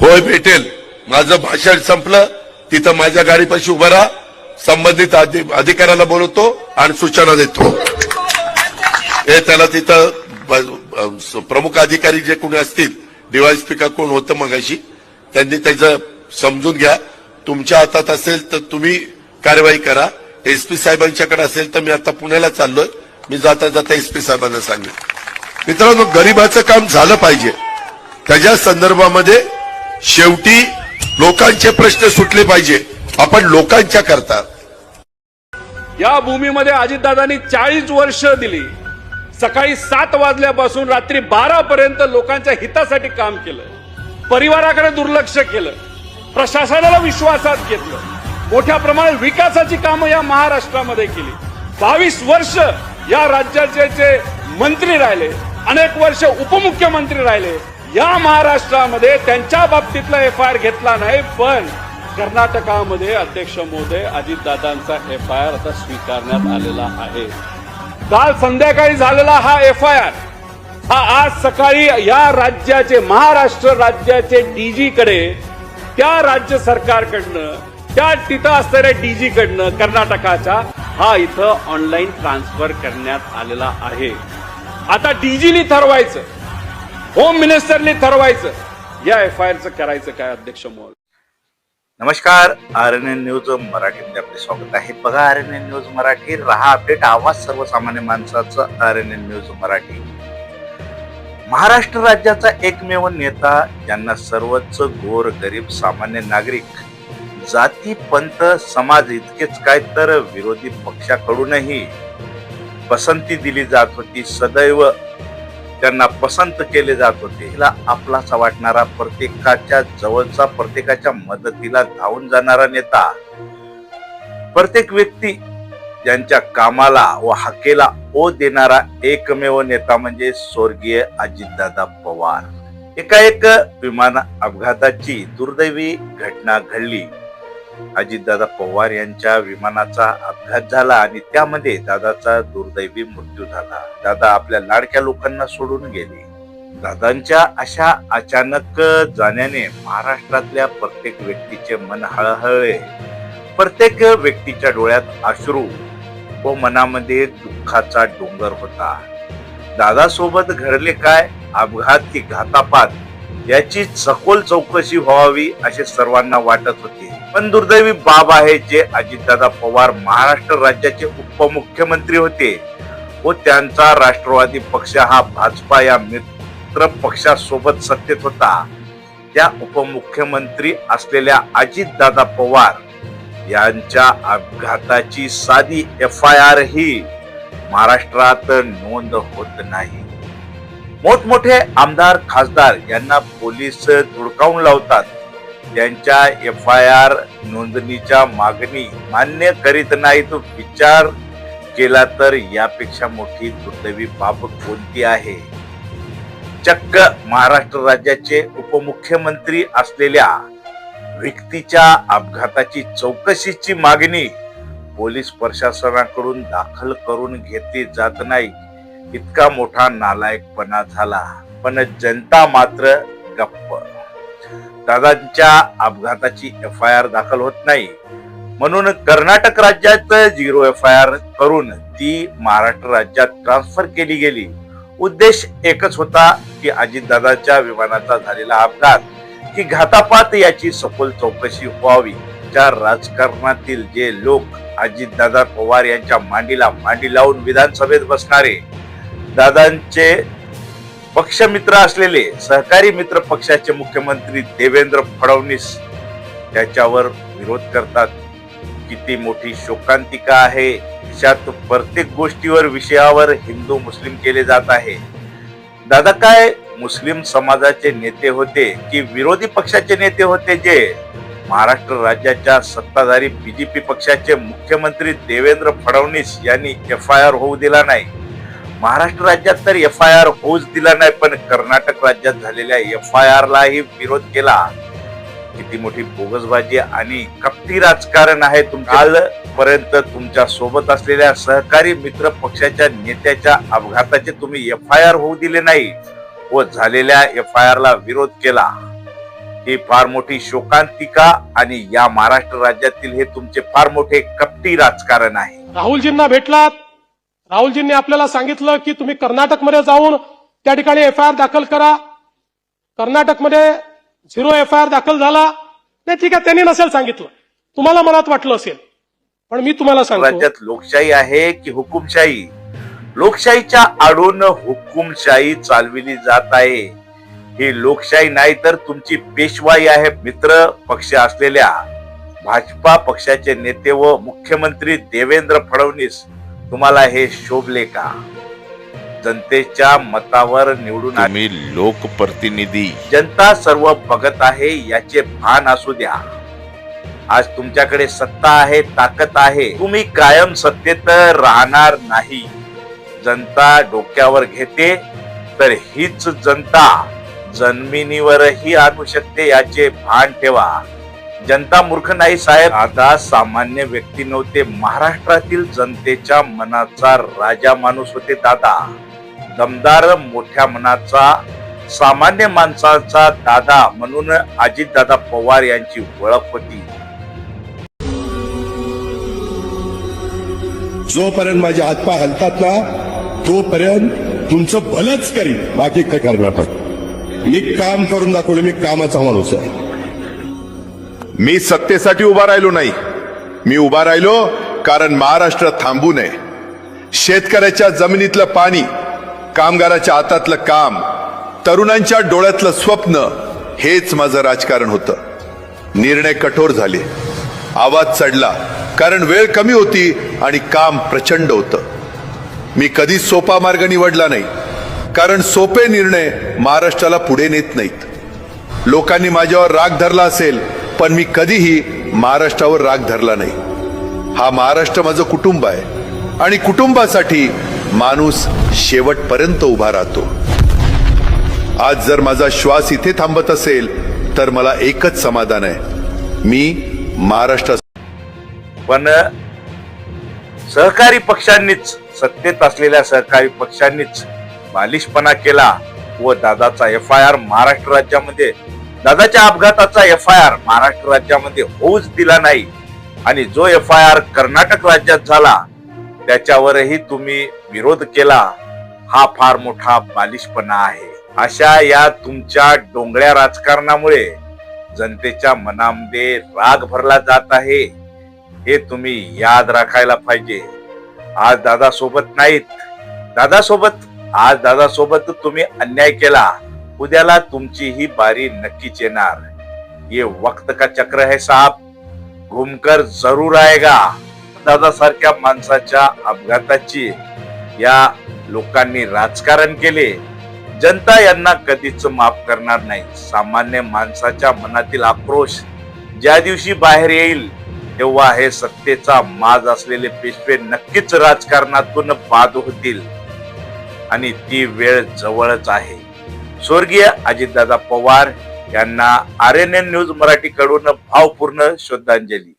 होय भेटेल. माझं भाषण संपलं तिथं माझ्या गाडीपाशी उभा राहा, संबंधित अधिकाऱ्याला बोलवतो आणि सूचना देतो. हे त्याला तिथं प्रमुख अधिकारी जे कोणी असतील, डीवायएसपी का कोण होतं मगाशी, त्यांनी त्याचं समजून घ्या. तुमच्या हातात असेल तर तुम्ही कार्यवाही करा. एसपी साहेबांच्याकडे असेल तर मी आता पुण्याला चाललोय, मी जाता जाता एसपी साहेबांना सांगेन. मित्रांनो, गरिबाचं काम झालं पाहिजे. त्याच्या संदर्भामध्ये शेवटी लोकांचे प्रश्न सुटले पाहिजे. आपण लोकांच्या करता या भूमीमध्ये अजितदादांनी 40 वर्ष दिली. सकाळी 7 वाजल्यापासून रात्री 12 पर्यंत लोकांच्या हितासाठी काम केलं. परिवाराकडे दुर्लक्ष केलं. प्रशासनाला विश्वासात घेतलं. मोठ्या प्रमाणात विकासाची कामं या महाराष्ट्रामध्ये केली. 22 वर्ष या राज्याचे जे मंत्री राहिले, अनेक वर्ष उपमुख्यमंत्री राहिले. या महाराष्ट्रामध्ये त्यांच्या बाबतीतला एफआयआर घेतला नाही, पण कर्नाटकामध्ये अध्यक्ष महोदय अजितदादांचा एफआयआर आता स्वीकारण्यात आलेला आहे. काल संध्याकाळी झालेला हा एफआयआर हा आज सकाळी या राज्याचे, महाराष्ट्र राज्याचे डीजी कडे, त्या राज्य सरकारकडनं, त्या तिथं असणाऱ्या डीजी कडनं कर्नाटकाच्या हा इथं ऑनलाईन ट्रान्सफर करण्यात आलेला आहे. आता डीजीनी ठरवायचं, होम मिनिस्टरनी ठरवायचं या एफआयआरचं करायचं काय. अध्यक्ष महोदय नमस्कार, RNN न्यूज मराठीमध्ये आपले स्वागत आहे. बघा RNN न्यूज मराठी, रहा अपडेट, आवाज सर्वसामान्य माणसाचा. RNN news Marathi. महाराष्ट्र राज्याचा एकमेव नेता ज्यांना सर्वच गोर गरीब सामान्य नागरिक, जाती पंथ समाज इतकेच काय तर विरोधी पक्षाकडूनही पसंती दिली जात होती. सदैव त्यांना पसंत केले जात होते. तिला आपलासा वाटणारा, प्रत्येकाच्या जवळचा, प्रत्येकाच्या मदतीला धावून जाणारा नेता, प्रत्येक व्यक्ती ज्यांच्या कामाला व हाकेला ओ देणारा एकमेव नेता म्हणजे स्वर्गीय अजितदादा पवार. एकाएक विमान अपघाताची दुर्दैवी घटना घडली. अजितदादा पवार यांच्या विमानाचा अपघात झाला आणि त्यामध्ये दादाचा दुर्दैवी मृत्यू झाला. दादा आपल्या लाडक्या लोकांना सोडून गेले. दादांच्या अशा अचानक जाण्याने महाराष्ट्रातल्या प्रत्येक व्यक्तीचे मन हळहळले. प्रत्येक व्यक्तीच्या डोळ्यात अश्रू व मनामध्ये दुःखाचा डोंगर होता. दादासोबत घडले काय, अपघात की घातापात, याची सखोल चौकशी व्हावी असे सर्वांना वाटत होते. पण दुर्दैवी बाब आहे जे अजितदादा पवार महाराष्ट्र राज्याचे उपमुख्यमंत्री होते व त्यांचा राष्ट्रवादी पक्ष हा भाजपा या मित्र पक्षासोबत सत्तेत होता. त्या उपमुख्यमंत्री असलेल्या अजितदादा पवार यांच्या अपघाताची साधी एफआयआर ही महाराष्ट्रात नोंद होत नाही. मोठमोठे आमदार खासदार यांना पोलीस धुडकावून लावतात. त्यांच्या एफआयआर नोंदणीच्या मागणी मान्य करीत नाहीत. विचार केला तर यापेक्षा मोठी दुर्दैवी बाब कोणती आहे. चक्क महाराष्ट्र राज्याचे उपमुख्यमंत्री असलेल्या व्यक्तीच्या अपघाताची चौकशीची मागणी पोलीस प्रशासनाकडून दाखल करून घेतली जात नाही. इतका मोठा नालायकपणा झाला. पण जनता मात्र गप्प. दादांच्या अपघाताची एफआयआर दाखल होत नाही म्हणून कर्नाटक राज्यात 0 एफआयआर करून ती महाराष्ट्र राज्यात ट्रान्सफर केली गेली. उद्देश एकच होता की अजितदादांच्या विमानाचा झालेला अपघात की घातापात याची सखोल चौकशी व्हावी. ज्या राजकारणातील जे लोक अजितदादा पवार यांच्या मांडीला मांडी लावून विधानसभेत बसणारे, दादांचे पक्षमित्र असलेले सहकारी मित्र पक्षाचे मुख्यमंत्री देवेंद्र फडणवीस त्याच्यावर विरोध करतात. किती मोठी शोकांतिका आहे. देशात प्रत्येक गोष्टीवर, विषयावर हिंदू मुस्लिम केले जात आहे. दादा काय मुस्लिम समाजाचे नेते होते की विरोधी पक्षाचे नेते होते जे महाराष्ट्र राज्याच्या सत्ताधारी बीजेपी पक्षाचे मुख्यमंत्री देवेंद्र फडणवीस यांनी एफआयआर होऊ दिला नाही. महाराष्ट्र राज्यात तर एफआयआर होऊच दिला नाही, पण कर्नाटक राज्यात झालेल्या एफआयआर लाही विरोध केला. किती मोठी बोगसबाजी आणि कपटी राजकारण आहे. कालपर्यंत तुमच्या सोबत असलेल्या सहकारी मित्र पक्षाच्या नेत्याच्या अपघाताचे तुम्ही एफआयआर होऊ दिले नाही व झालेल्या एफआयआर ला विरोध केला. ही फार मोठी शोकांतिका आणि या महाराष्ट्र राज्यातील हे तुमचे फार मोठे कपटी राजकारण आहे. राहुलजींना भेटलात. राहुलजींनी आपल्याला सांगितलं की तुम्ही कर्नाटकमध्ये जाऊन त्या ठिकाणी एफआयआर दाखल करा. कर्नाटकमध्ये 0 एफआयआर दाखल झाला. नाही ठीक आहे, त्यांनी नसेल सांगितलं, तुम्हाला मनात वाटलं असेल, पण मी तुम्हाला सांगतो राज्यात लोकशाही आहे की हुकुमशाही? लोकशाहीच्या आडून हुकुमशाही चालविली जात आहे. ही लोकशाही नाही तर तुमची पेशवाई आहे. मित्र पक्ष असलेल्या भाजपा पक्षाचे नेते व मुख्यमंत्री देवेंद्र फडणवीस, तुम्हाला हे शोभले का? जनतेच्या मतावर निवडून तुम्ही लोकप्रतिनिधी. जनता सर्व बघत आहे याचे भान असू द्या. आज तुमच्याकडे सत्ता आहे, ताकद आहे. तुम्ही कायम सत्तेत राहणार नाही. जनता डोक्यावर घेते तर हीच जनता जमिनीवरही आणू शकते, याचे भान ठेवा. जनता मूर्ख नाही साहेब. आता सामान्य व्यक्ती नव्हते, महाराष्ट्रातील जनतेच्या मनाचा राजा माणूस होते दादा. दमदार मोठ्या मनाचा सामान्य माणसाचा दादा म्हणून अजितदादा पवार यांची ओळख होती. जोपर्यंत माझे हातपाय हलतात ना तोपर्यंत तुमचं भलंच करीन, बाकी काय करणार नाही. मी काम करून दाखवलं, मी कामाचा माणूस आहे. मी सत्तेसाठी उभा राहिलो नाही. मी उभा राहिलो कारण महाराष्ट्र थांबू नये. शेतकऱ्याच्या जमिनीतलं पाणी, कामगाराच्या हातातलं काम, तरुणांच्या डोळ्यातलं स्वप्न, हेच माझं राजकारण होतं. निर्णय कठोर झाले, आवाज चढला, कारण वेळ कमी होती आणि काम प्रचंड होतं. मी कधीच सोपा मार्ग निवडला नाही, कारण सोपे निर्णय महाराष्ट्राला पुढे नेत नाहीत. लोकांनी माझ्यावर राग धरला असेल, पण मी कधीही महाराष्ट्रावर राग धरला नाही. हा महाराष्ट्र माझं कुटुंब आहे आणि कुटुंबासाठी माणूस शेवटपर्यंत उभा राहतो. आज जर माझा श्वास इथे थांबत असेल तर मला एकच समाधान आहे, मी महाराष्ट्र. पण सहकारी पक्षांनीच, सत्तेत असलेल्या सहकारी पक्षांनीच बालिशपणा केला व दादाचा एफआयआर महाराष्ट्र राज्यामध्ये, दादाच्या अपघाताचा एफआयआर महाराष्ट्र राज्यामध्ये होऊच दिला नाही. आणि जो एफआयआर कर्नाटक राज्यात झाला त्याच्यावरही तुम्ही विरोध केला. हा फार मोठा बालिशपणा आहे. अशा या तुमच्या डोंगळ्या राजकारणामुळे जनतेच्या मनामध्ये राग भरला जात आहे, हे तुम्ही याद राखायला पाहिजे. आज दादा सोबत नाहीत, आज दादा सोबत तुम्ही अन्याय केला, उद्याला तुमची ही बारी नक्कीच येणार. ये वक्त का चक्र है साहब, घूमकर जरूर आएगा. दादा सारख्या माणसाच्या अपघाताची या लोकांनी राजकारण केले. जनता यांना कधीच माफ करणार नाही. सामान्य माणसाच्या मनातील आक्रोश ज्या दिवशी बाहेर येईल तेव्हा हे सत्तेचा माज असलेले पेशवे नक्कीच राजकारणातून बाद होतील आणि ती वेळ जवळच आहे. स्वर्गीय अजितदादा पवार यांना RNN न्यूज मराठी कडून भावपूर्ण श्रद्धांजली.